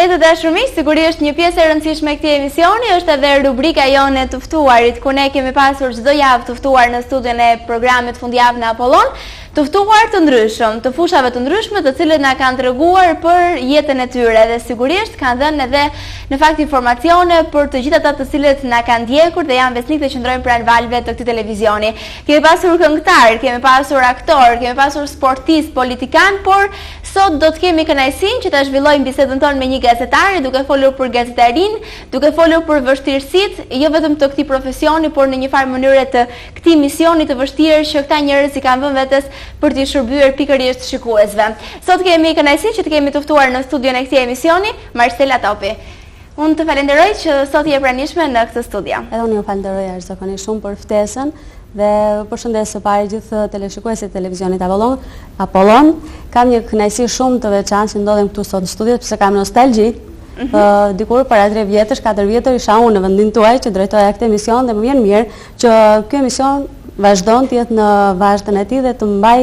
E të dashur miq, sigurisht një pjesë e rëndësishme e këtij emisioni është edhe rubrika jone të ftuarit, ku ne kemi pasur çdo javë të ftuar në studion e programit Fundjavë në Apollon, të ftuar të ndryshëm, të fushave të ndryshme, të cilët na kanë treguar për jetën e tyre dhe sigurisht kanë dhënë edhe në fakt informacione për të gjithë ata të cilët na kanë ndjekur dhe janë besnik të qëndrojnë pranë valve të këtij televizioni. Kemi pasur këngëtar, kemi pasur aktor, kemi pasur sportist, politikan, por sot do të kemi kënaqësinë që ta zhvillojmë bisedën tonë me një gazetare, duke folur për gazetarinë, duke folur për vështirësitë jo vetëm të këtij profesioni, por në një farë mënyrë të këtij misioni të vështirë që këta njerëz i kanë vënë vetes për t'i shërbyer pikërisht shikuesve. Sot kemi kënaqësinë që të kemi të ftuar në studion e këtij emisioni Marcela Topi. Unë të falenderoj që sot je pranishme në këtë studio. Edhe unë ju falenderoj jashtëzakonisht shumë për ftesën dhe përshëndes së pari gjithë teleshikuesit të televizionit Apollon. Kam një kënaqësi shumë të veçantë që ndodhem këtu sot në studio, sepse kam nostalgji. Dikur para 3 vjetësh, 4 vjetër isha unë në vendin tuaj që drejtoja këtë emision dhe më vjen mirë që ky emision vazhdon të jetë në vazhdën e tij dhe të mbaj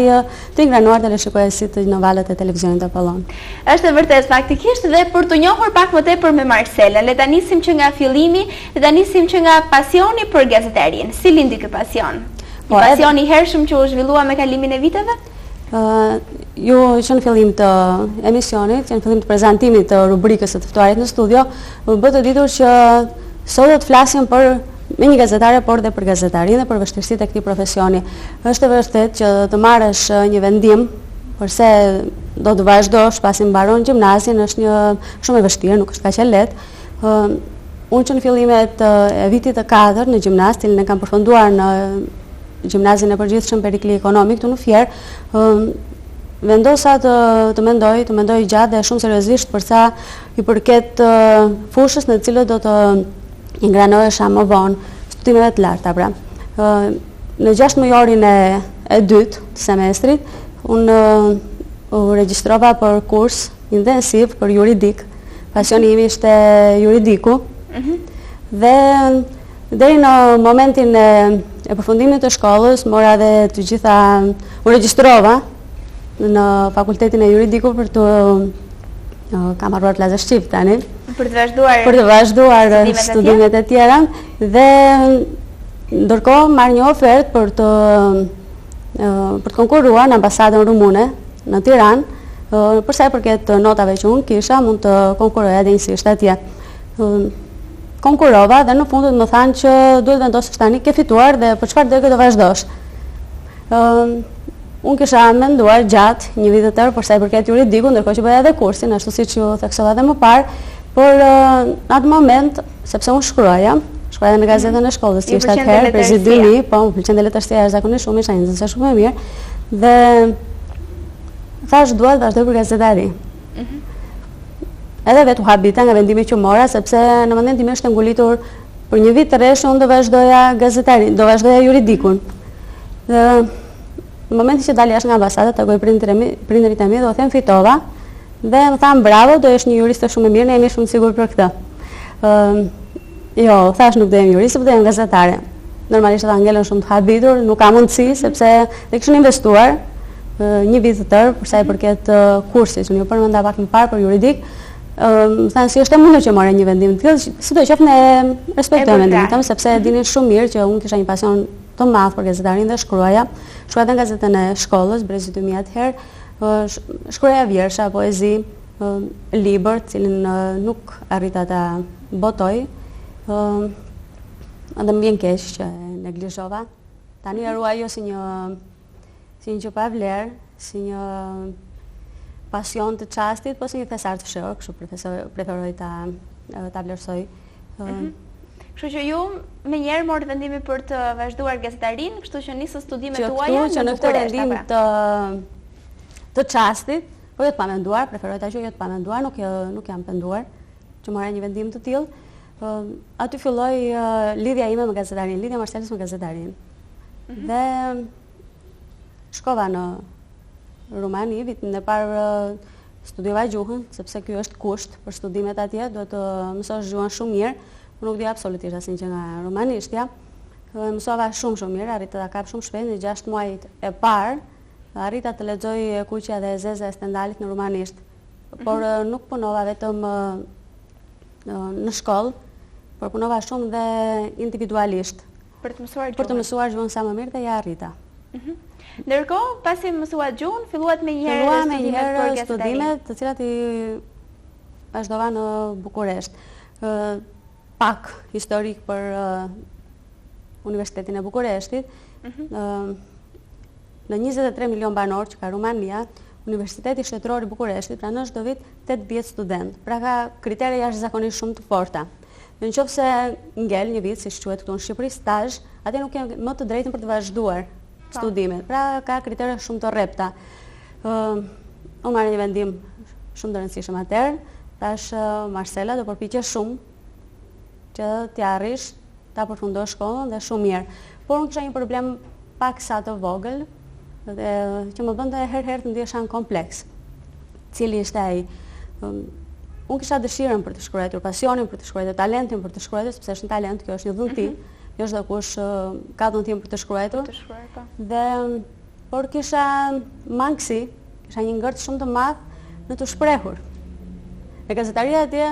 të ingranuar teleshikuesit në valët e televizionit Apollon. Është vërtet faktikisht dhe për të njohur pak më tepër me Marcelën, le ta nisim që nga fillimi, le ta nisim që nga pasioni për gazetarinë. Si lindi ky pasion? Pasion i hershëm që u zhvillua me kalimin e viteve? Ju që në fillim të emisionit, që në fillim të prezantimit të rubrikës së të ftuarit në studio, më bë të ditur që sot do të flasim me një gazetare, por dhe për gazetarinë dhe për vështirësitë e këtij profesioni. Është e vërtetë që të marrësh një vendim përse do të vazhdosh pasi mbaron gjimnazin, është një shumë e vështirë, nuk është kaq e lehtë. Unë që në fillimet e vitit të 4 në gjimnaz, cilin e kam përfunduar në gjimnazin e përgjithshëm Perikli Ekonomik këtu në Fier, vendosa të mendoj gjatë dhe shumë seriozisht për sa i përket fushës në të cilët do të ingranohesha më vonë studimeve të larta. Pra, në 6 mujorin e dytë të semestrit, unë u regjistrova për kurs intensiv për juridik. Pasioni im ishte juridiku. Dhe deri në momentin e përfundimit të shkollës, mora dhe të gjitha, u regjistrova në fakultetin e juridiku për të kam harruar klasë shqipt tani. Për të vazhduar studimet e tjera dhe ndërkohë marr një ofertë për të konkurruar në ambasadën rumune në Tiranë, për sa i përket notave që unë kisha, mund të konkurroja denjësisht atje. Konkurrova dhe në fund më thanë që duhet vendosësh tani ke fituar dhe për çfarë do të vazhdosh. Unë kisha menduar gjatë një vit të tërë për sa i përket juridiku, ndërkohë që bëja edhe kursin, ashtu siç ju theksova edhe më parë, por në atë moment, sepse unë shkruaja në gazetën e shkollës, që ishte atëherë prezidimi, po më pëlqente letërsia jashtëzakonisht shumë, isha një nxënëse shumë e mirë, dhe thash dua të vazhdoj për gazetari. Edhe vetë u habita nga vendimi që mora, sepse në momentin tim ishte ngulitur për një vit të rreshtë unë do vazhdoja gazetari, do vazhdoja juridikun. Dhe në momentin që dali jashtë nga ambasada, takoj prindërit e mi dhe u them fitova, dhe më thamë bravo, do jesh një juriste shumë e mirë, ne jemi shumë sigur për këtë. Jo, thash nuk do jem juriste, po do jem gazetare. Normalisht ata ngelën shumë të habitur, nuk ka mundësi, sepse dhe kishin investuar një vit të tërë, përsa i përket kursit, që një përmenda pak më parë për juridik, më thanë si është e mundur që more një vendim të tillë, si do qoftë ne respektojmë vendimin tëm, sepse dinin shumë mirë që unë kisha një pasion të madh për gazetarinë dhe shkruaja në gazetën e shkollës, Brezitumi atëherë, shkruaja vjersha, poezi, libër, cilin nuk arrita ta botoj, dhe më vjen keq që neglizhova. Tani e ruaj jo si një që pa vlerë, si një pasion të çastit, po si një thesar të fshehur, kështu preferoj ta vlerësoj. Kështu që ju me njerë morë vendimi për të vazhduar gazetarinë, kështu që nisë studimet tuaja në Bukuresht. Që në këtë vendim të çastit, po jo të pamenduar, preferoj ta quaj jo të pamenduar, nuk jam penduar që mora një vendim të tillë. Aty filloi lidhja ime me gazetarinë, lidhja Marcelës me gazetarinë. Dhe shkova në Rumani, vitin e parë studiova gjuhën, sepse ky është kusht për studimet atje, duhet të mësosh gjuhën shumë mirë. Nuk di absolutisht asnjë gjë nga rumanishtja. Mësova shumë mirë, arrita ta kap shumë shpejt, në 6 muajt e parë, arrita të lexoj Kuqja dhe Zeza e Stendalit në rumanisht. por nuk punova vetëm në shkollë, por punova shumë dhe individualisht. Për të mësuar gjuhën. Për të mësuar gjuhën sa më mirë dhe ja arrita. Ndërkohë, pasi mësuat gjuhën, filluat me njëherë studimet të cilat i vazhdova në Bukuresht. Pak historik për Universitetin e Bukureshtit. Në 23 milion banor që ka Rumania, Universiteti Shtetëror i Bukureshtit pranon çdo vit 80 student. Pra ka kritere jashtëzakonisht shumë të forta. Në qoftë se ngel një vit, siç quhet këtu në Shqipëri, stazh, atë nuk kanë më të drejtën për të vazhduar studimet. Pra ka kritere shumë të rrepta. Unë marrë një vendim shumë të rëndësishëm atëherë. Tash Marcela do përpiqesh shumë që t'ja arrish, ta përfundosh shkollën dhe shumë mirë. Por unë kisha një problem pak sa të vogël, që më bënte herë të ndihesha në kompleks. Cili ishte ai? Unë kisha dëshirën për të shkruar, pasionin për të shkruar, talentin për të shkruar, sepse është një talent, kjo është një dhunti, jo çdo kush ka dhuntin për të shkruar. Dhe por kisha mangësi, kisha një ngërt shumë të madh në të shprehur. E gazetaria atje,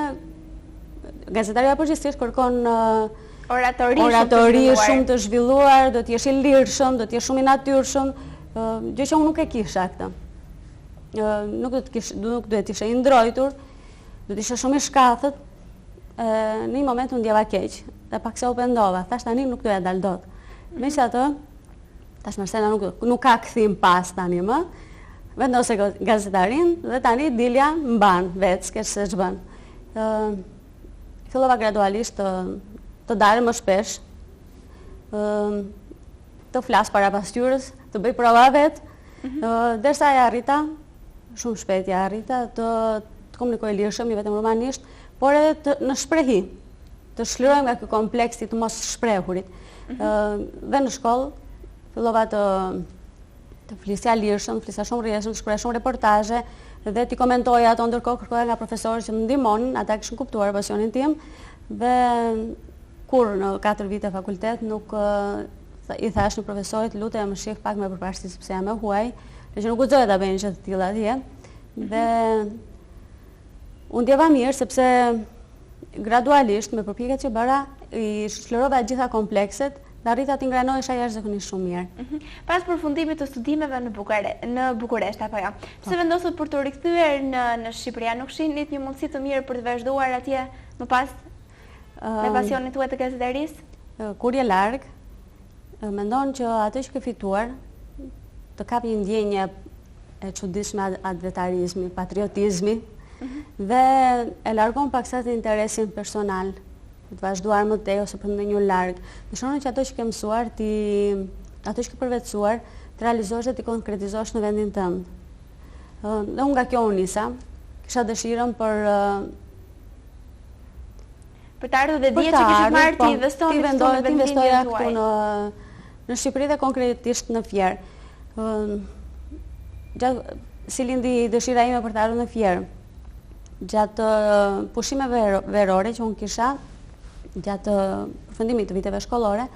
gazetaria përgjithsisht kërkon oratori shumë të zhvilluar, do të jesh i lirshëm, do të jesh shumë i natyrshëm, gjë që unë nuk e kisha këtë. Nuk duhet të isha i ndrojtur, do të isha shumë i shkathët. Në një moment unë ndjeva keq, dhe pak se u pendova, thash tani nuk doja dal dot. Megjithatë, tash Marcela nuk ka kthim pas tani më. Vendose gazetarin dhe tani dilja mban vetë, s'kesh se ç'bën. Fillova gradualisht të dalë më shpesh, të flas para pasqyrës, të bëj prova vetë, derisa e arrita, shumë shpejt e arrita, të komunikoj lirshëm, jo vetëm rumanisht, por edhe në shprehi, të shlirojmë nga ky kompleksi të mos shprehurit. Dhe në shkollë fillova të flisja lirshëm, flisja shumë rrjedhshëm, të shkruaja shumë reportazhe dhe t'i komentoja ato, ndërkohë kërkoja nga profesorët që më ndihmonin, ata kishin kuptuar pasionin tim dhe kur në 4 vite fakultet nuk i thash një profesorit, lutem më shih pak me përparësi sepse jam e huaj, që nuk guxoja ta bëjnë gjë të tilla atje. Dhe unë ndjeva mirë sepse gradualisht me përpjekjet që bëra i shlërova gjitha komplekset dhe arrita të ingranohesha jashtëzakonisht shumë mirë. Pas përfundimit të studimeve në Bukuresht apo jo, pse vendosët për të rikthyer në Shqipëri? Nuk shihnit një mundësi të mirë për të vazhduar atje më pas me pasionin tuaj të gazetarisë? Kur je larg, mendon që atë që ke fituar të kap një ndjenjë e çuditshme advetarizmi, patriotizmi, dhe e largon paksa të interesin personal, të vazhduar më tej ose për ndonjë larg. Dëshiron që ato që ke mësuar, ato që ke përvetësuar, të realizosh dhe të konkretizosh në vendin tënd. Dhe unë nga kjo unë nisa, kisha dëshirën për të ardhur dhe dje që kishit marrë të investoni këtu në vendimin tuaj. Në Shqipëri dhe konkretisht në Fier. Si lindi dëshira ime për të ardhur në Fier. Gjatë pushimeve verore që unë kisha, gjatë përfundimit të viteve shkollore,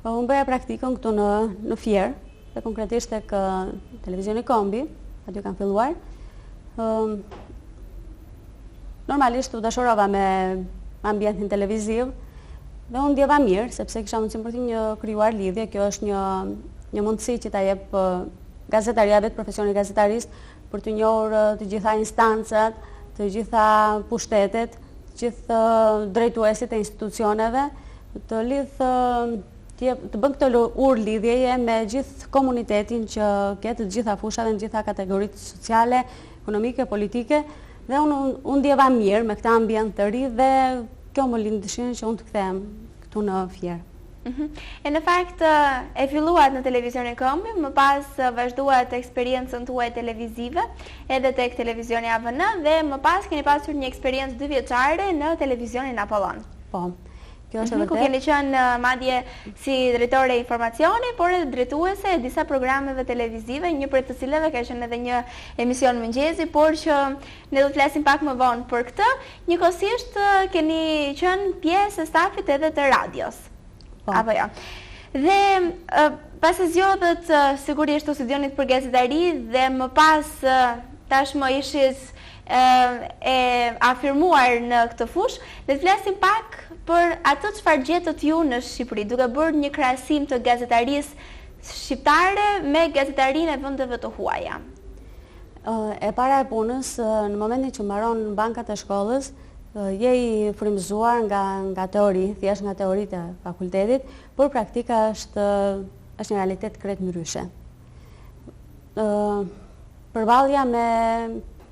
unë bëja praktikën këtu në Fier, dhe konkretisht tek televizioni Kombi, aty kam filluar. Normalisht u dashurova me ambientin televiziv, dhe unë ndjeva mirë, sepse kisha mundësi për të krijuar lidhje. Kjo është një mundësi që ta jep gazetaria vetë, profesioni gazetarist, për të njohur të gjitha instancat, të gjitha pushtetet, të gjithë drejtuesit e institucioneve, të bën këtë urë lidhjeje me gjithë komunitetin që ketë të gjitha fushave, në gjitha kategoritë sociale, ekonomike, politike, dhe unë ndjeva mirë me këtë ambient të ri dhe kjo më lindë dëshirën që unë të kthehem këtu në Fier. E në fakt e filluat në televizionin Kombi, më pas vazhduat eksperiencën tuaj televizive edhe tek televizioni AVN dhe më pas keni pasur një eksperiencë 2 vjeçare në televizionin Apollon. Po. Kjo është vërtet. Ku keni qenë madje si drejtore informacioni, por edhe drejtuese e disa programeve televizive, një prej të cilave ka qenë edhe një emision mëngjesi, por që ne do të flasim pak më vonë për këtë. Njëkohësisht keni qenë pjesë e stafit edhe të radios. Apo jo. Dhe pas e zgjodhët sigurisht të studionit për gazetari dhe më pas tashmë ishit e afirmuar në këtë fushë, le të flasim pak për atë çfarë gjetët ju në Shqipëri, duke bërë një krahasim të gazetarisë shqiptare me gazetarinë e vendeve të huaja. E para e punës, në momentin që mbaron bankat e shkollës, je i frymëzuar nga teori, thjesht nga teoritë e fakultetit, por praktika është një realitet krejt ndryshe. Përballja me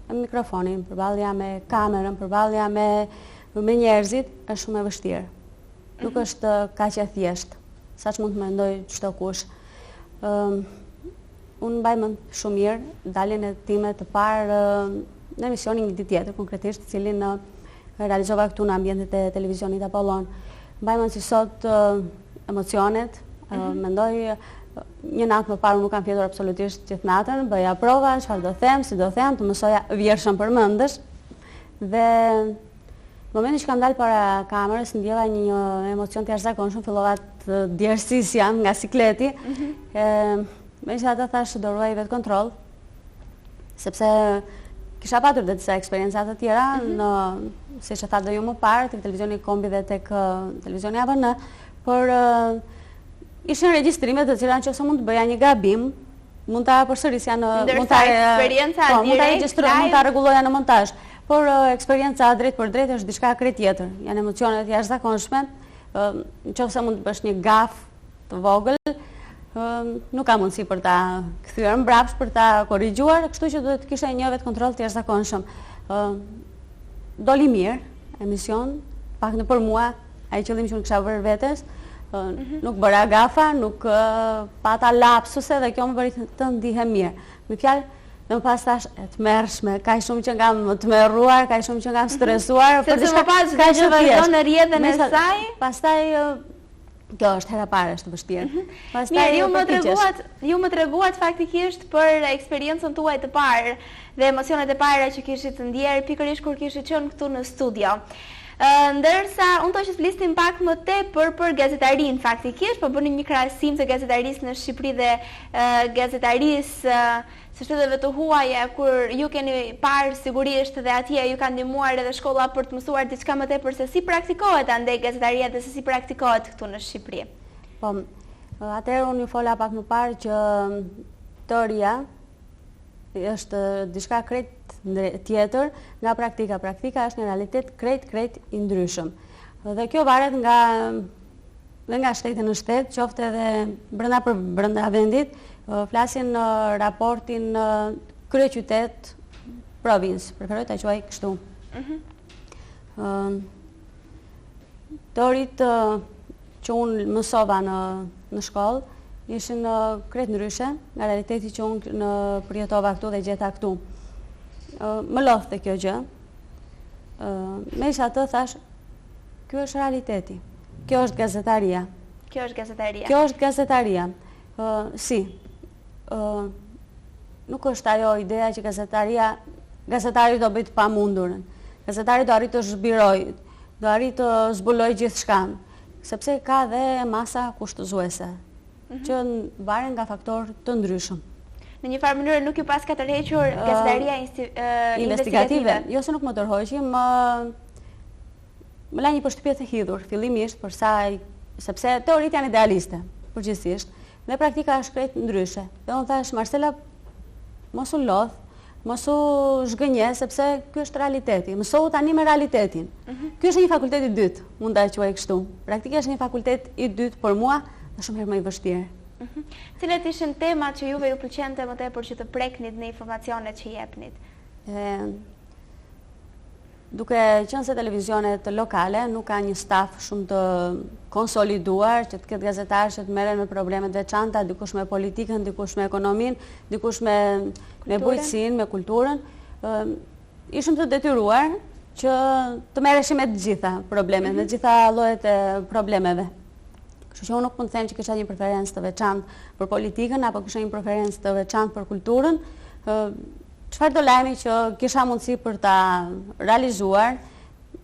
mikrofonin, përballja me kamerën, përballja me njerëzit është shumë e vështirë. Nuk është kaq e thjeshtë, saç mund të mendoj çdo kush. Unë mbaj mend shumë mirë daljen e time të parë në emisionin një ditë tjetër, konkretisht, cilin realizova këtu në ambientet e televizionit Apollon. Mbaj mend si sot emocionet, mendoj një natë më parë nuk kam fjetur absolutisht gjithë natën, bëja prova, çfarë do them, si do them, të mësoja vjershëm përmendesh. Dhe në momentin që kam dalë para kamerës, ndjeva një emocion të jashtëzakonshëm, fillova të djersisja nga sikleti. Megjithatë thash do ruaj vetë kontroll, sepse kisha patur dhe disa eksperienca të tjera, siç e tha dhe ju më parë, tek televizioni Kombi dhe tek televizioni AVN, por ishin regjistrime të cilat nëse mund të bëja një gabim, mund ta përsërisja mund ta rregulloja në montazh. Por eksperienca drejt për drejt është diçka krejt tjetër. Janë emocione të jashtëzakonshme. Nëse mund të bësh një gaf të vogël, nuk ka mundësi për ta kthyer mbrapsht, për ta korrigjuar, kështu që duhet të kishe një vetë kontroll të jashtëzakonshëm. Doli mirë emision, pak në për mua, ai qëllim që unë kisha vërë vetes, nuk bëra gafa, nuk pata lapsuse dhe kjo më bëri të ndihem mirë. Me fjalë, dhe më pas tash e të mërshme, ka shumë që nga më të mërruar, ka shumë që nga më stresuar. Sepse më pas ka që vazhdo në rrjedhën e saj? Pastaj, kjo është hera parë, është vështirë. Mirë, ju më treguat faktikisht për eksperiencën tuaj të parë dhe emocionet e para që kishit të ndjerë pikërisht kur kishit qenë këtu në studio. Ndërsa unë të që flisnim pak më tepër për gazetarin faktikisht, po bëni një krahasim të gazetarisë në Shqipëri dhe gazetarisë së shtetetve të huaja, kur ju keni parë sigurisht dhe atje ju ka ndihmuar edhe shkolla për të mësuar diçka më tepër se si praktikohet andaj gazetaria dhe se si praktikohet këtu në Shqipëri. Po, atëherë unë ju fola pak më parë që teoria është diçka krejt tjetër nga praktika. Praktika është një realitet krejt i ndryshëm. Dhe kjo varet nga shteti në shtet, qoftë edhe brenda vendit, flasin në raportin kryeqytet provincë, preferoj ta quaj kështu. Teoritë që unë mësova në shkollë ishin krejt ndryshe nga realiteti që unë përjetova këtu dhe gjeta këtu. Më lodhte kjo gjë. Megjithatë thash, ky është realiteti. Kjo është gazetaria. Kjo është gazetaria. Si? Nuk është ajo ideja që gazetari do bëjë të pamundurën. Gazetari do arrit të zhbirojë, do arrit të zbulojë gjithçka, sepse ka dhe masa kushtëzuese, që varen nga faktorë të ndryshëm. Në një farë mënyrë nuk ju pas ka tërhequr gazetaria investigative? Jo se nuk më tërhoqi, më la një përshtypje të hidhur, fillimisht, sepse teoritë janë idealiste, përgjithsisht, dhe praktika është krejt ndryshe. Dhe unë thash, Marcela, mos u lodh, mos u zhgënje, sepse ky është realiteti. Mësohu tani me realitetin. Ky është një fakultet i dytë, mund ta quaj kështu. Praktika është një fakultet i dytë për mua, dhe shumë herë më i vështirë. Cilat ishin temat që juve ju pëlqente më tepër që të preknit në informacionet që jepnit? Duke qenë se televizionet lokale nuk ka një staf shumë të konsoliduar, që të ketë gazetarë që të merren me problemet veçanta, dikush me politikën, dikush me ekonominë, dikush me bujqësinë, me kulturën, ishim të detyruar që të merreshim me të gjitha problemet, me të gjitha llojet e problemeve. Kështu që unë nuk mund të them që kisha një preferencë të veçantë për politikën apo kisha një preferencë të veçantë për kulturën. Çfarë do lajmi që kisha mundësi për ta realizuar,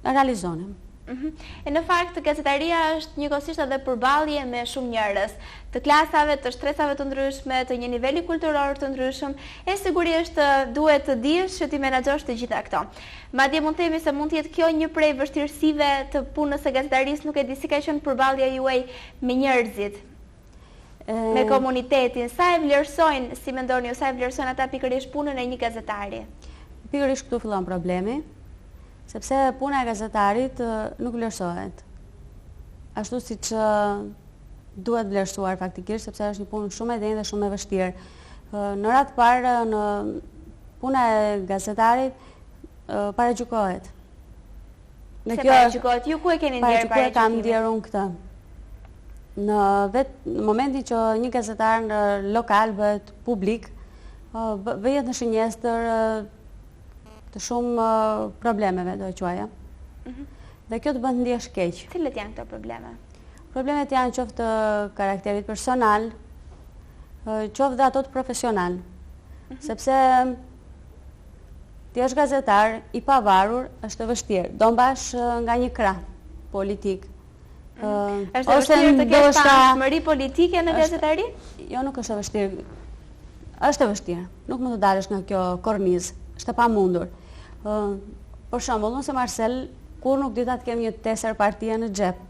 e realizonim. E në fakt, gazetaria është njëkohësisht edhe përballje me shumë njerëz, të klasave, të shtresave të ndryshme, të një niveli kulturor të ndryshëm, e sigurisht duhet të dish që ti menaxhosh të gjitha këto. Madje mund të themi se mund të jetë kjo një prej vështirësive të punës së gazetarisë, nuk e di si ka qenë përballja juaj me njerëzit, me komunitetin, sa e vlerësojnë, si mendoni ju, sa e vlerësojnë ata pikërisht punën e një gazetari? Pikërisht këtu fillon problemi, sepse puna e gazetarit nuk vlerësohet. Ashtu si që duhet vlerësuar faktikisht, sepse është një punë shumë e denjë dhe shumë e vështirë. Në ratë parë, në puna e gazetarit paragjykohet. Se paragjykohet? Ju ku e keni ndjerë paragjykimin? Paragjykohet kam ndjerë unë këtë. Në momentin që një gazetar në lokal bëhet publik, bëhet në shënjestër të shumë problemeve, do e quaja. Dhe kjo të bënd ndjesh keq. Cilët janë këto probleme? Problemet janë qoftë karakterit personal, qoftë dhe ato të profesional. Sepse ti është gazetar, i pavarur, është të vështirë. Do mbash nga një krah politik. Është e vështirë të kesh pamëshmëri politike në gazetari? Jo, nuk është e vështirë. Është e vështirë. Nuk mund të dalësh nga kjo kornizë. Është e pamundur. Për shembull, unë se Marcel, kur nuk dita të kem një tesër partia në xhep.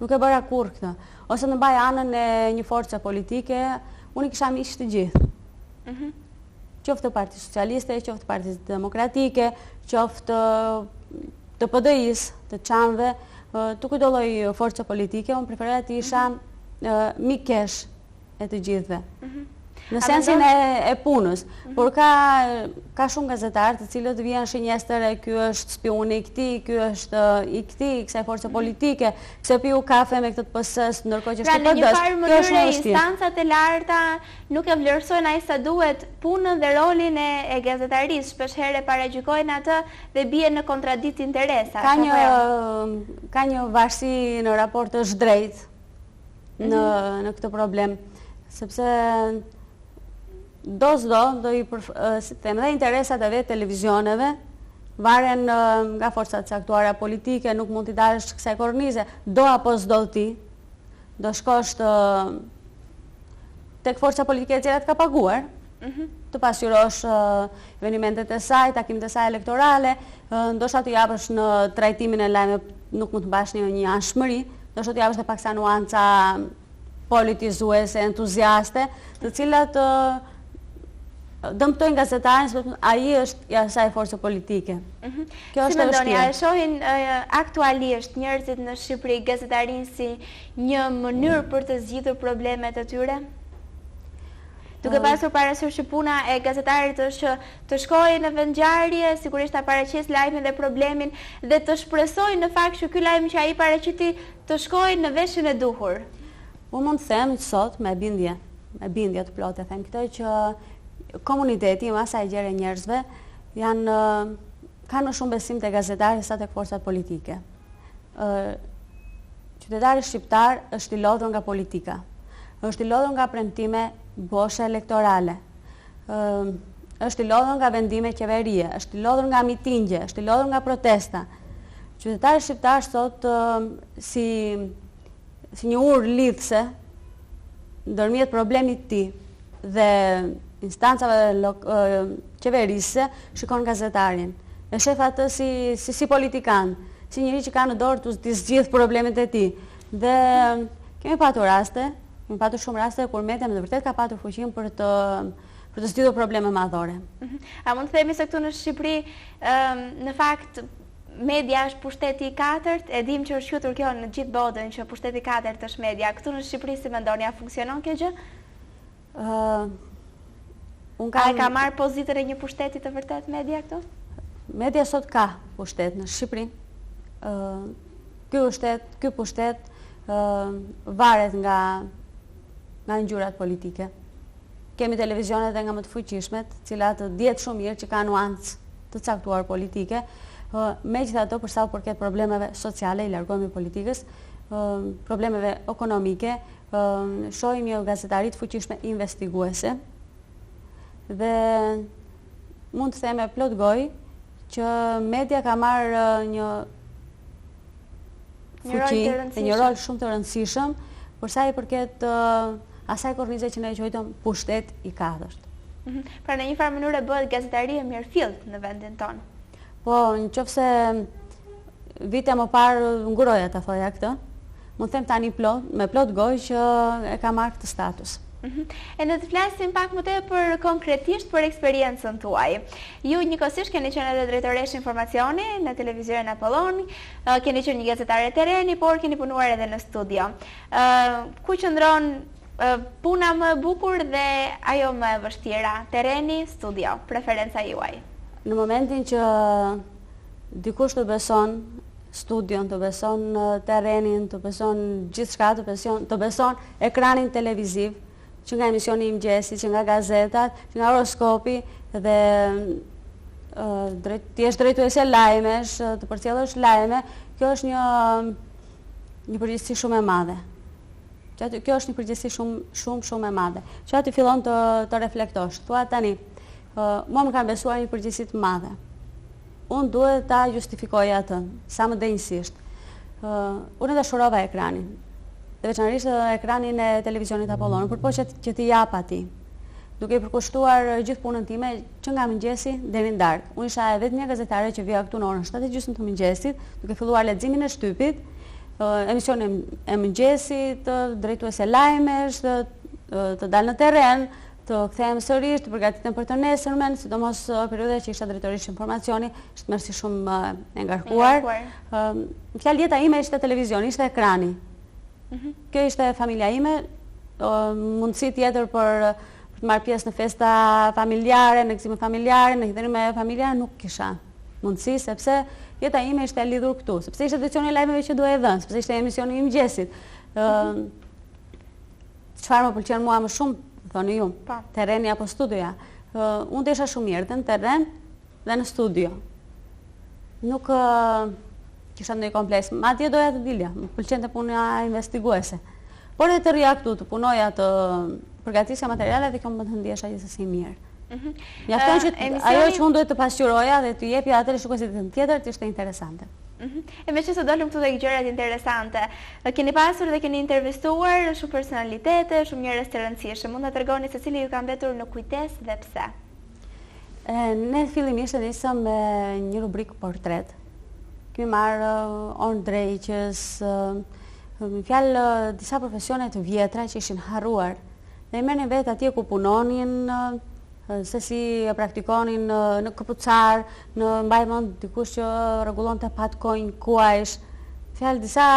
Nuk e bëra kur këtë. Ose në mbaj anën e një force politike, unë i kisha miq të gjithë. Qoftë të Partisë Socialiste, qoftë të Partisë Demokratike, qoftë të PD-s, të çamëve, të kujdo lloj force politike, unë preferoja të isha mikesh e të gjithëve. Në sensin e punës, por ka shumë gazetarë të cilët vjen shënjestër e ky është spioni i këtij, ky është i këtij, kësaj force politike, pse piu kafe me këtë PS-s, ndërkohë që është i PD-s. Pra në një farë mënyrë instancat e larta nuk e vlerësojnë ai sa duhet punën dhe rolin e gazetarisë, shpeshherë paragjykojnë atë dhe bien në kontradikt interesa. Ka një varësi në raport të drejt në këtë problem, sepse do si të them, dhe interesat e vetë televizioneve varen nga forcat caktuara politike, nuk mund t'i dalësh kësaj kornize, do apo s'do ti, do shkosh tek forca politike e cilat ka paguar, të pasqyrosh evenimentet e saj, takimet e saj elektorale, ndoshta të japësh në trajtimin e lajmeve, nuk mund të mbash një anshmëri, ndoshta të japësh dhe paksa nuanca politizuese, entuziaste, të cilat dëmtojnë gazetarin, sepse ai është i asaj force politike. Kjo është e vështirë. A shohin aktualisht njerëzit në Shqipëri gazetarinë si një mënyrë për të zgjidhur problemet e tyre? Duke pasur parasysh që puna e gazetarit është që të shkojë në vendngjarje, sigurisht ta paraqes lajmin dhe problemin dhe të shpresojë në fakt që ky lajm që ai paraqiti të shkojë në veshin e duhur. Unë mund të them sot me bindje të plotë, them këtë që komuniteti, masa e gjerë e njerëzve, kanë më shumë besim të gazetari sa të forcat politike. Qytetari shqiptar është i lodhur nga politika, është i lodhur nga premtime boshe elektorale, është i lodhur nga vendime qeverie, është i lodhur nga mitingje, është i lodhur nga protesta. Qytetari shqiptar sot si një urë lidhse ndërmjet problemit ti dhe instancave qeverisë shikon gazetarin. E shef atë si politikan, si njëri që ka në dorë të zgjidh problemet e tij. Dhe kemi patur shumë raste kur media me të vërtet ka patur fuqinë për të zgjidhur probleme madhore. A mund të themi se këtu në Shqipëri në fakt media është pushteti i katërt, e dim që është qytur kjo në gjithë botën që pushteti i katërt është media. Këtu në Shqipëri si mendoni, a funksionon kjo gjë? A e ka marrë pozitën e një pushteti të vërtet media këtu? Media sot ka pushtet në Shqipëri. Ky pushtet varet nga ngjyrat politike. Kemi televizionet nga më të fuqishmet, cilat dihet shumë mirë që ka nuancë të caktuar politike. Megjithatë, për sa u përket problemeve sociale, i largohemi politikës, problemeve ekonomike, shohim një gazetari të fuqishme investiguese dhe mund të them me plot gojë që media ka marrë fuqi dhe një rol shumë të rëndësishëm për sa i përket asaj kornize që ne quajmë pushtet i kadërt. Pra në një farë mënyrë bëhet gazetaria mirëfillt në vendin tonë. Po, nëse vite më parë nguroja ta thoja këtë, mund të them tani me plot gojë që e ka marrë këtë status. E në të flasim pak më tepër konkretisht për eksperiencën tuaj. Ju njëkohësisht keni qenë edhe drejtoresh informacioni në televizionin Apollon, keni qenë një gazetare terreni, por keni punuar edhe në studio. Ku qëndron puna më e bukur dhe ajo më e vështira? Terreni, studio, preferenca juaj? Në momentin që dikush të beson studion, të beson terrenin, të beson gjithçka, të beson ekranin televiziv, që nga emisioni i mëngjesit, që nga gazetat, që nga horoskopi dhe ti je drejtuese lajmesh, të përcjellësh lajme, kjo është një përgjegjësi shumë e madhe. Kjo është një përgjegjësi shumë e madhe. Që aty fillon të reflektosh. Thua tani, mua më kanë besuar një përgjegjësi të madhe. Unë duhet ta justifikoj atë, sa më denjësisht. Unë e dashurova ekranin. Dhe veçanërisht ekranin e televizionit Apollon, për po që ti jap atij. Duke i përkushtuar gjithë punën time që nga mëngjesi deri në darkë. Unë isha vetëm një gazetare që vija këtu në orën 7:30 të mëngjesit, duke filluar leximin e shtypit, emisionin e mëngjesit, drejtuese lajmesh, të dalë në terren, të kthehem sërish, të përgatitem për të nesërmen, sidomos periudha që isha drejtoresh informacioni, ishte mërsi shumë e ngarkuar. Fjalë jeta ime ishte televizioni, ishte ekrani. Kjo ishte familja ime, mundësi tjetër për të marrë pjesë në festa familjare, në gëzime familjare, në hidhërime familjare, nuk kisha mundësi, sepse jeta ime ishte lidhur këtu, sepse ishte edicioni i lajmeve që duhej dhënë, sepse ishte emisioni i mëngjesit. Çfarë më pëlqen mua më shumë, thoni ju, terreni apo studioja? Unë desha shumë mirë dhe në terren dhe në studio. Nuk kisha ndonjë kompleks, madje doja të dilja, më pëlqente puna investiguese. Por edhe të rria këtu, të punoja, të përgatisja materiale dhe kjo më të ndjesha gjithsesi mirë. Mjafton që ajo që unë duhet të pasqyroja dhe të jepja atë shikuesit tjetër të ishte interesante. E me që se dolëm këtu dhe gjërat interesante, keni pasur dhe keni intervistuar shumë personalitete, shumë njerëz të rëndësishëm. Mund të tregoni se cili ju ka mbetur në kujtesë dhe pse? Ne fillimisht e nisëm me një rubrikë portret. Kemi marrë orën drejqës, fjalë disa profesione të vjetra që ishin harruar. Ne merrnin vetë atje ku punonin, se si e praktikonin në këpucar, në mbajmën dikush që rregullonte patkonj, kuajsh. Fjalë disa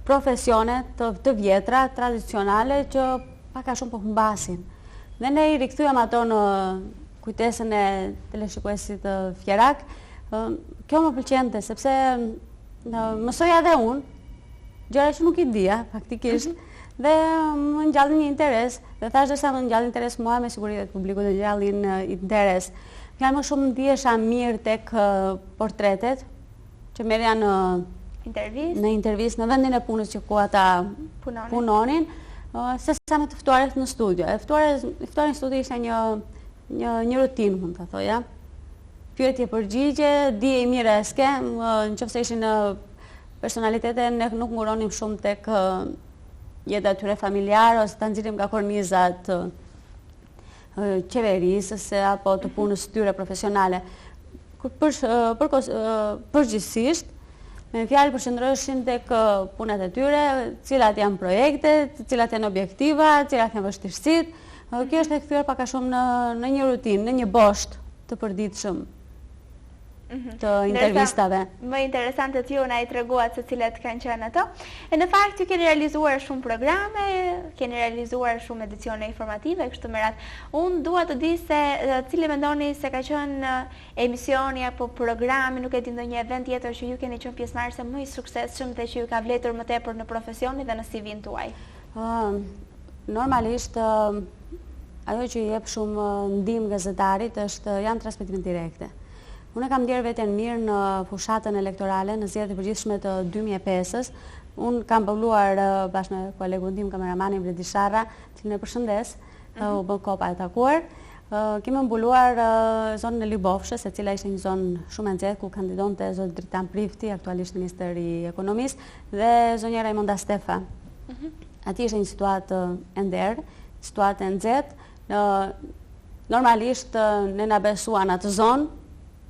profesione të vjetra, tradicionale që pak a shumë po humbasin. Dhe ne i rikthyem ato në kujtesën e teleshikuesit fjerak. Kjo më pëlqente, sepse mësoja dhe unë, gjëra që nuk i dija, faktikisht, dhe më ngjallin një interes, dhe thash dhe sa më ngjallin interes mua, me siguri dhe publiku dhe ngjallin interes. Fjalë më shumë ndjesha mirë tek portretet, që merrja në intervistë, në vendin e punës që ku ata punonin, se sa me të ftuarit në studio. Ftuarit në studio ishte një rutinë, mund të thoja. Pyetje përgjigje, dije i mirë e s'ke, nëse ishin personalitete, ne nuk nguronim shumë tek jeta e tyre familjare ose ta nxjerrim nga kornizat qeverisë apo të punës tyre profesionale. Përgjithsisht, me fjalë përqendroheshin tek punat e tyre, cilat janë projektet, cilat janë objektiva, cilat janë vështirësitë. Kjo është e kthyer pak a shumë në një rutinë, në një bosht të përditshëm të intervistave. Më interesante të ju na i treguat se cilat kanë qenë ato. E në fakt ju keni realizuar shumë programe, keni realizuar shumë edicione informative, kështu me radhë. Unë dua të di se cili mendoni se ka qenë emisioni apo programi, nuk e di ndonjë event tjetër që ju keni qenë pjesëmarrëse më i suksesshëm dhe që ju ka vlerësuar më tepër në profesionin dhe në CV-n tuaj. Normalisht ajo që jep shumë ndihmë gazetarit janë transmetimet direkte. Unë kam ndjerë veten mirë në fushatën elektorale, në zgjedhjet e përgjithshme të 2005-s. Unë kam pëlluar bashkë me kolegun tim, kameramanin Vledi Sharra, cilën e përshëndes, u bë kopa e takuar. Kemi mbuluar zonën e Libofshës, e cila ishte një zonë shumë e nxehtë ku kandidonte zoti Dritan Prifti, aktualisht Ministri i Ekonomisë, dhe zonja Raimonda Stefa. Ati ishte një situatë e nderë, situatë e nxehtë. Normalisht ne na besuan atë zonë,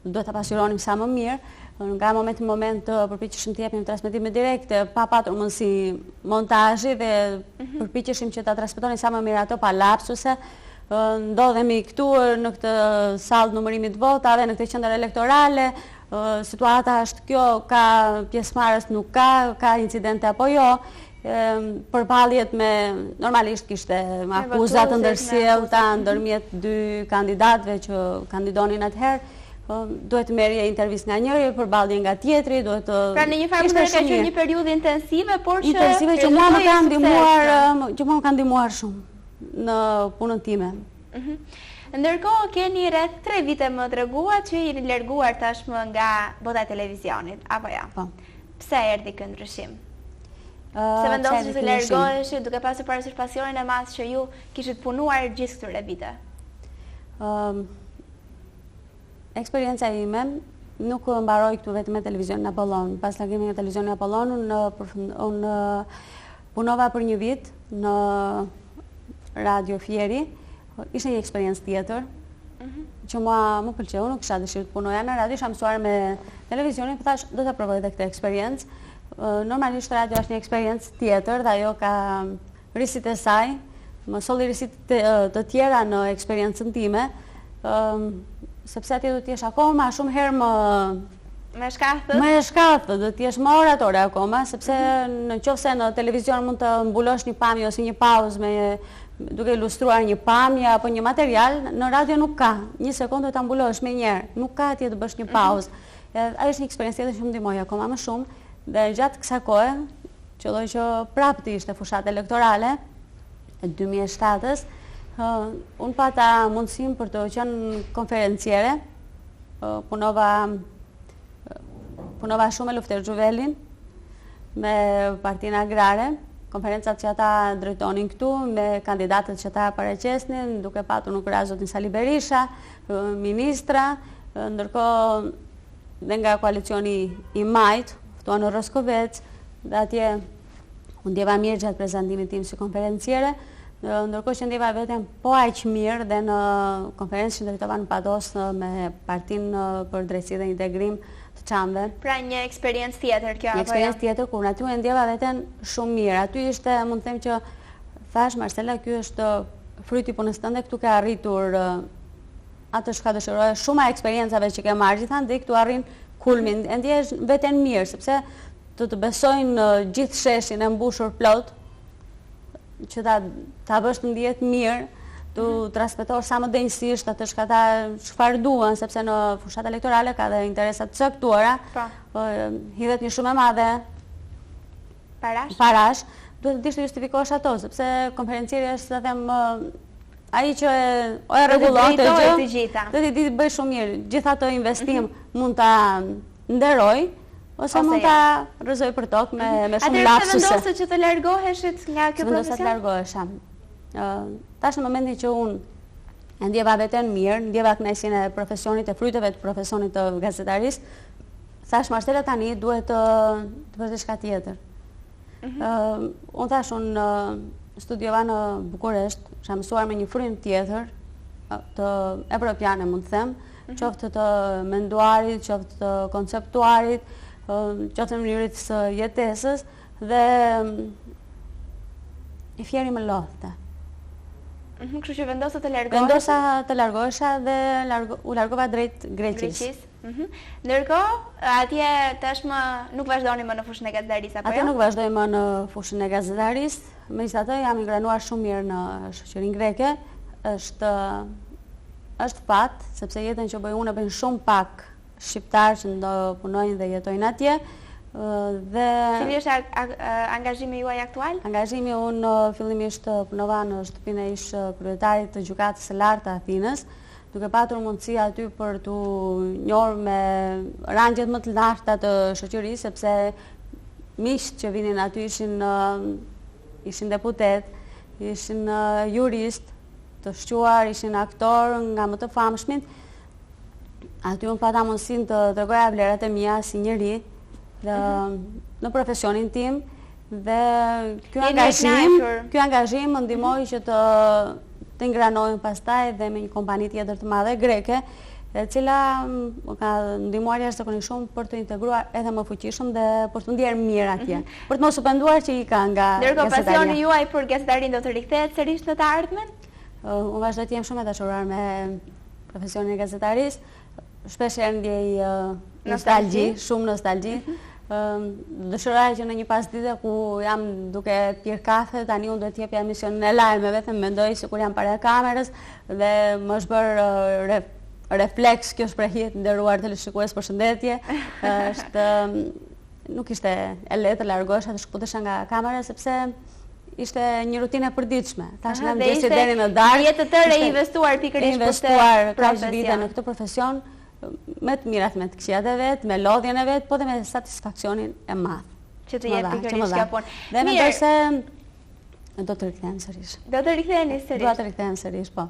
duhet ta pasqyronim sa më mirë. Nga moment në moment përpiqeshim të japim transmetime direkte, pa patur mundësi montazhi dhe përpiqeshim që ta transmetonin sa më mirë ato pa lapsuse. Ndodhemi këtu në këtë sallë numërimit votave, në këtë qendër elektorale, situata është kjo, ka pjesëmarrës, nuk ka incidente apo jo. Përballjet me, normalisht kishte akuza të ndërsjellta ndërmjet dy kandidatëve që kandidonin atëherë. Duhet merrje intervistë nga njëri, përballje nga tjetri, duhet të... Pra në një farë ka qenë një periudhë intensive, por që... Intensive që mua më ka ndihmuar shumë në punën time. Ndërkohë keni rreth 3 vite më treguar që jeni larguar tashmë nga bota e televizionit, apo jo? Po. Pse erdhi ky ndryshim? Se vendosni të largohesh duke pasur parasysh pasionin e madh që ju kishit punuar gjithë këtyre vite? Eksperienca ime nuk mbaroi këtu vetëm me televizionin Apollon. Pas largimit nga televizioni Apollon, unë punova për një vit në Radio Fieri. Ishte një eksperiencë tjetër, që mua më pëlqeu, nuk kisha dëshirë të punoja në radio, isha mësuar me televizionin, po thash do ta provoj edhe këtë eksperiencë. Normalisht radio është një eksperiencë tjetër dhe ajo ka risitë e saj, më solli risitë të tjera në eksperiencën time. Sepse atje do t'jesh akoma shumë herë me shkathët. Me shkathët, do t'jesh më oratore akoma, sepse në qofse në televizion mund të mbulosh një pamje ose një pauzë duke ilustruar një pamje apo një material, në radio nuk ka. Një sekondë do ta mbulosh me njerë, nuk ka atje të bësh një pauzë. Ajo është një eksperiencë tjetër që më ndihmoi akoma më shumë, dhe gjatë kësaj kohe, qelloi që prapë ishte fushat elektorale e 2007-s. Unë pata mundësim për të qenë konferenciere, punova shumë me Lufter Xhuvelin, me Partinë Agrare, konferencat që ata drejtonin këtu, me kandidatët që ata paraqesnin, duke patur në krah zotin Sali Berisha, ministra, ndërkohë dhe nga koalicioni i Majt, ftuan në Roskovec, dhe atje unë ndjeva mirë gjatë prezantimit tim si konferenciere. Ndërkohë që ndjeva veten po aq mirë dhe në konferencë që ndërtova në Pados me Partinë për Drejtësi dhe Integrim të Çamve. Pra një eksperiencë tjetër kjo apo jo? Një eksperiencë tjetër kur aty ndjeva veten shumë mirë. Aty ishte, mund të them që thash Marcela, ky është fryti i punës tënde, këtu ke arritur atë çka dëshiroje, shumë eksperiencave që ke marrë gjithandej këtu arrin kulmin. Ndjehesh veten mirë sepse të besojnë gjithë sheshin e mbushur plot, që ta bësh të ndihet mirë, të transmetosh sa më denjësisht atë çfarë duan, sepse në fushat elektorale ka dhe interesa të caktuara. Hidhet një shumë e madhe parash, duhet të dish të justifikosh ato, sepse konferencieri është, ta them, ai që e rregullon të gjitha. Do të di të bëj shumë mirë, gjithë ato investim mund ta nderoj, ose mund ta rrëzoj për tokë me shumë lapsuse. Atëherë vendosë që të largoheshit nga kjo profesion? Vendosë të largohesha. Tash në momentin që unë ndjeva veten mirë, ndjeva kënaqësinë e profesionit, e fryteve të profesionit të gazetarisë, thash Marcela tani duhet të bësh diçka tjetër. Unë thash unë studiova në Bukuresht, isha mësuar me një frym tjetër, të evropiane mund të them, qoftë të menduarit, qoftë të konceptuarit, qoftë në mënyrës së jetesës, dhe i Fieri më lodhte. Kështu që vendosa të largohesha? Vendosa të largohesha dhe u largova drejt Greqis. Ndërkohë, atje tashmë nuk vazhdoni më në fushën e gazetarisë apo jo? Atje nuk vazhdoj më në fushën e gazetarisë, megjithatë jam ingranuar shumë mirë në shoqërinë greke. Është fat, sepse jetën që bëj unë e bëjnë shumë pak shqiptarë që do punojnë dhe jetojnë atje. Cili është angazhimi juaj aktual? Angazhimi unë fillimisht punova në shtëpinë e ish kryetarit të gjykatës së lartë të Athinës, duke patur mundësi aty për t'u njohur me rangjet më të larta të shoqërisë, sepse miqt që vinin aty ishin deputet, ishin jurist, të shquar, ishin aktor nga më të famshmit. Aty unë pata mundësin të tregoja vlerat e mia si njeri në profesionin tim dhe ky angazhim më ndihmoi që të ngranohem pastaj dhe me një kompani tjetër të madhe greke, e cila më ka ndihmuar jashtëzakonisht shumë për të integruar edhe më fuqishëm dhe për të ndjerë mirë atje, për të mos u penduar që i ka nga ndërkohë pasioni juaj për gazetarin do të rikthehet sërish në të ardhmen? Unë vazhdoj të jem shumë e dashuruar me profesionin e gazetarisë. Shpesh ndjej nostalgji, shumë nostalgji. Dëshiroj që në një pasdite ku jam duke pirë kafe, tani unë duhet të jepja emisionin e lajmeve, vetëm mendoj sikur jam para kamerës dhe më është bërë refleks kjo shprehje të nderuar teleshikues, përshëndetje. Nuk ishte e lehtë të largohesha të shkputesha nga kamera sepse ishte një rutinë e përditshme. Tash nga mëngjesi deri në darkë. Jetë të tërë investuar pikërisht për këtë profesion. Në këtë profesion me të mirat, me të këqijat e vet, me lodhjen e vet, po dhe me satisfaksionin e madh. Që të jep pikërisht kjo punë. Dhe mendoj se do të rikthehen sërish. Do të riktheheni sërish? Do të rikthehen sërish, po.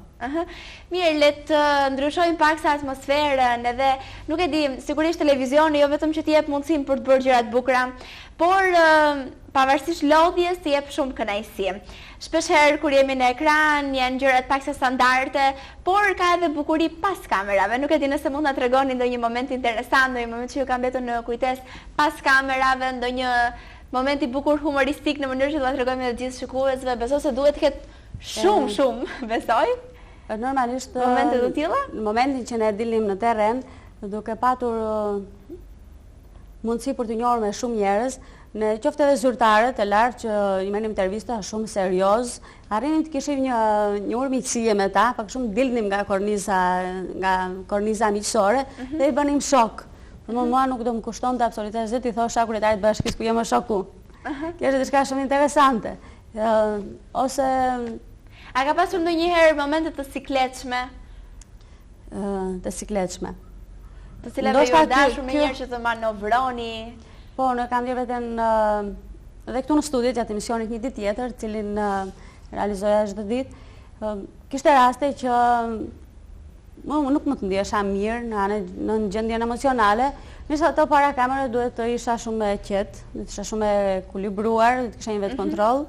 Mirë, le të ndryshojmë pak sa atmosferën edhe, nuk e di, sigurisht televizioni jo vetëm që t'i jep mundësinë për të bërë gjëra të bukura, por pavarësisht lodhjes t'i jep shumë kënaqësi. Shpeshherë kur jemi në ekran, janë gjërat pak se standarde, por ka edhe bukuri pas kamerave. Nuk e di nëse mund na tregoni ndonjë moment interesant, ndonjë moment që ju ka mbetur në kujtesë pas kamerave, ndonjë moment i bukur humoristik në mënyrë që do ta tregojmë edhe gjithë shikuesve. Besoj se duhet të ketë shumë, besoj. Normalisht momente të tilla? Në momentin që ne dilnim në terren, duke patur mundësi për të njohur me shumë njerëz, në qoftë edhe zyrtarët e lartë që i merrnim intervista shumë serioz, arrinim të kishim një urmësie me ta, pak shumë dilnim nga korniza miqësore dhe i bënim shok. Mua nuk do më kushtonte absolutisht të i thosha kryetarit bashkisë ku jam shoku. Kjo është diçka shumë interesante. Ose a ka pasur ndonjëherë momente të sikletshme? Të sikletshme. Të cilave ju dashur me njerëz që të manovroni? Po, ne kam lirë veten edhe këtu në studio gjatë emisionit një ditë tjetër, cilin realizoja çdo ditë. Kishte raste që nuk më të ndjesha mirë në gjendjen emocionale, nisa ato para kamerës duhet të isha shumë e qetë, duhet të isha shumë e ekuilibruar, duhet të kisha një vetë kontroll,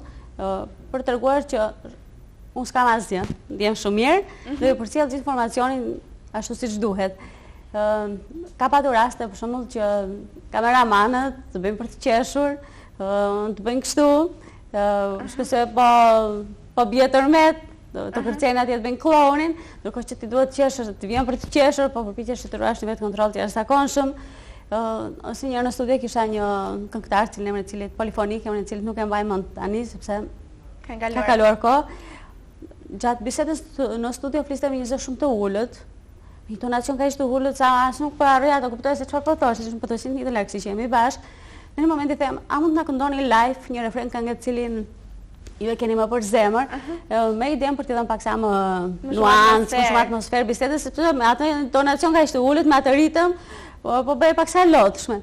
për treguar që unë s'kam asgjë, ndjem shumë mirë dhe përcjell gjithë informacionin ashtu siç duhet. Ka patur raste për shembull që kameramanët të bëjnë për të qeshur, të bëjnë kështu, shpesh po bie tërmet, të kërcejnë atje të bëjnë klonin, ndërkohë që ti duhet të qeshur, të vjen për të qeshur, po përpiqesh të ruash një vetë kontroll të jashtëzakonshëm. Ose njëherë në studio kisha një këngëtar cilin emri i cilit polifonik, emrin e cilit nuk e mbaj mend tani sepse ka kaluar kohë. Gjatë bisedës në studio fliste me një zë shumë të ulët, një tonacion kaq të ulët sa as nuk po harroja të kuptoj se çfarë po thoshte, që po thosin një të larg si që jemi bashkë. Në një moment i them, a mund të na këndoni live një refren këngë të cilin ju e keni më për zemër, me idenë për t'i dhënë pak sa më nuancë, më shumë atmosferë bisedës, sepse me atë tonacion kaq të ulët, me atë ritëm, po bëj pak sa lotshme.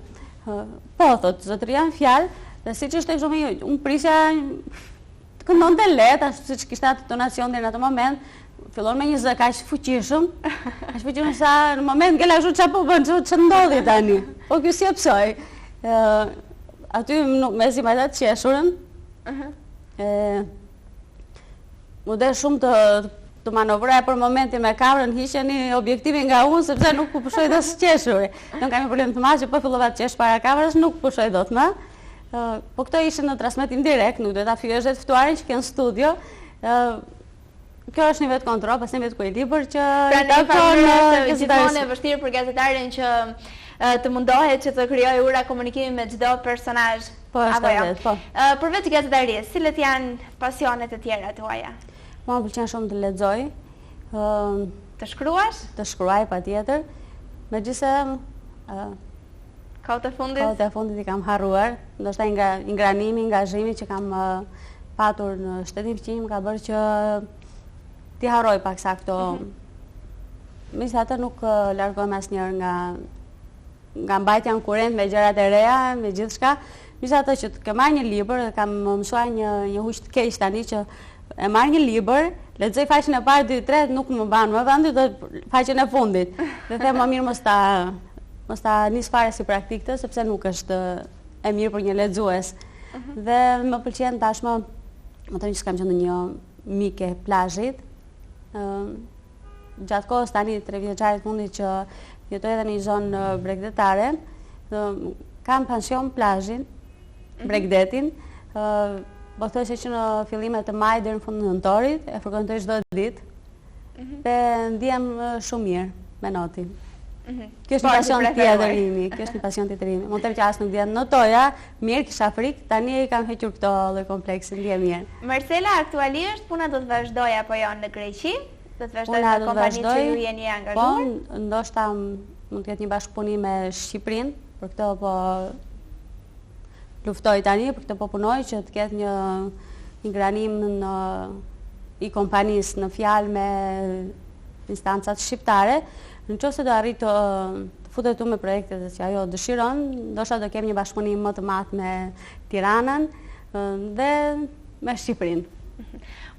Po thot, zotëria në fjalë, dhe siç ishte kështu me unë prisja të këndonte lehtë, ashtu siç kishte atë tonacion deri në atë moment. Fillon me një zë kaq fuqishëm, sa në moment gjela kështu çapo bën, ç'u ndodhi tani. Po ky si e psoi. Aty mezi me atë qeshurën. Më dhe shumë të manovroja për momentin me kamerën, hiqeni objektivin nga unë, sepse nuk po pushoj dot qeshur. Nuk kam një problem të madh që po fillova të qesh para kamerës, nuk pushoj dot më. Po këto ishin në transmetim direkt, nuk duhet ta fyesh vetë ftuarin që kanë studio. Kjo është një vetë kontrol, pas një vetë ekuilibër që gjithmonë e vështirë për gazetarin që të mundohet që të krijojë ura komunikimi me çdo personazh. Po, është vërtet, po. Përveç gazetarisë, cilat janë pasionet e tjera tuaja? Mua më pëlqen shumë të lexoj. Të shkruash? Të shkruaj patjetër. Megjithëse kohët e fundit i kam harruar, ndoshta ingranimi, angazhimi që kam patur në shtetin fqinj ka bërë që ti harroj pak sa këto. Megjithatë nuk largohem asnjëherë nga mbajtja në kurrent me gjërat e reja, me gjithçka. Misa atë që të ke marrë një libër, kam mësuar një huq të keq tani që e marr një libër, lexoj faqen e parë, 2, 3, nuk më ban më vendi do faqen e fundit. Dhe them më mirë mos ta nis fare si praktikë, sepse nuk është e mirë për një lexues. Dhe më pëlqen tashmë, më tani që kam qenë në një mike plazhit, gjatë kohës tani 3 vjeçarit fundit që jetoj edhe në një zonë bregdetare, kam pension plazhin, bregdetin, po thoj se që në fillimet të maj deri në fund të nëntorit, e frekuentoj çdo ditë. Dhe ndihem shumë mirë me notin. Kjo është një pasion tjetër imi, kjo është një pasion tjetër imi. Mund të them që as nuk dihem notoja, mirë kisha frikë, tani kam hequr këto lloj komplekse, ndihem mirë. Marcela, aktualisht puna do të vazhdoj apo jo në Greqi? Do të vazhdoj në kompaninë që ju jeni angazhuar? Po, ndoshta mund të jetë një bashkëpunim me Shqipërinë, për këtë po luftoj tani, për këtë po punoj që të ketë një ingranim i kompanisë në fjalë me instancat shqiptare. Nëse do arrit të futet me projektet që ajo dëshiron, ndoshta do kem një bashkëpunim më të madh me Tiranën dhe me Shqipërinë.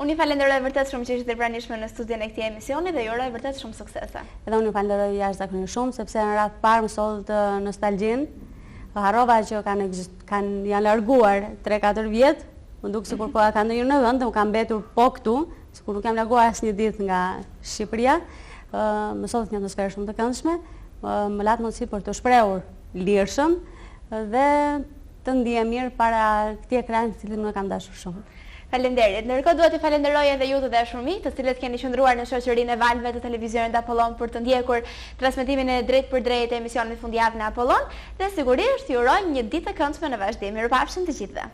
Unë ju falenderoj vërtet shumë që ishte pranishme në studion e këtij emisioni dhe ju uroj vërtet shumë suksese. Edhe unë ju falenderoj jashtëzakonisht shumë sepse në radhë parë më solli nostalgjinë. Harrova që janë larguar 3-4 vjet, më duk sikur po ka ndonjë në vend, më kam mbetur po këtu, sikur nuk jam larguar asnjë ditë nga Shqipëria. Më solli një atmosferë shumë të këndshme, më lat mundësi për të shprehur lirshëm dhe të ndihem mirë para këtij ekrani të cilin më kam dashur shumë. Faleminderit. Ndërkohë dua t'ju falenderoj edhe ju të dashur miq, të cilët keni qëndruar në shoqërinë e valëve të televizionit Apollon për të ndjekur transmetimin e drejt për drejt e emisionit fundjavë në Apollon dhe sigurisht ju uroj një ditë të këndshme në vazhdim. Mirupafshim të gjithëve.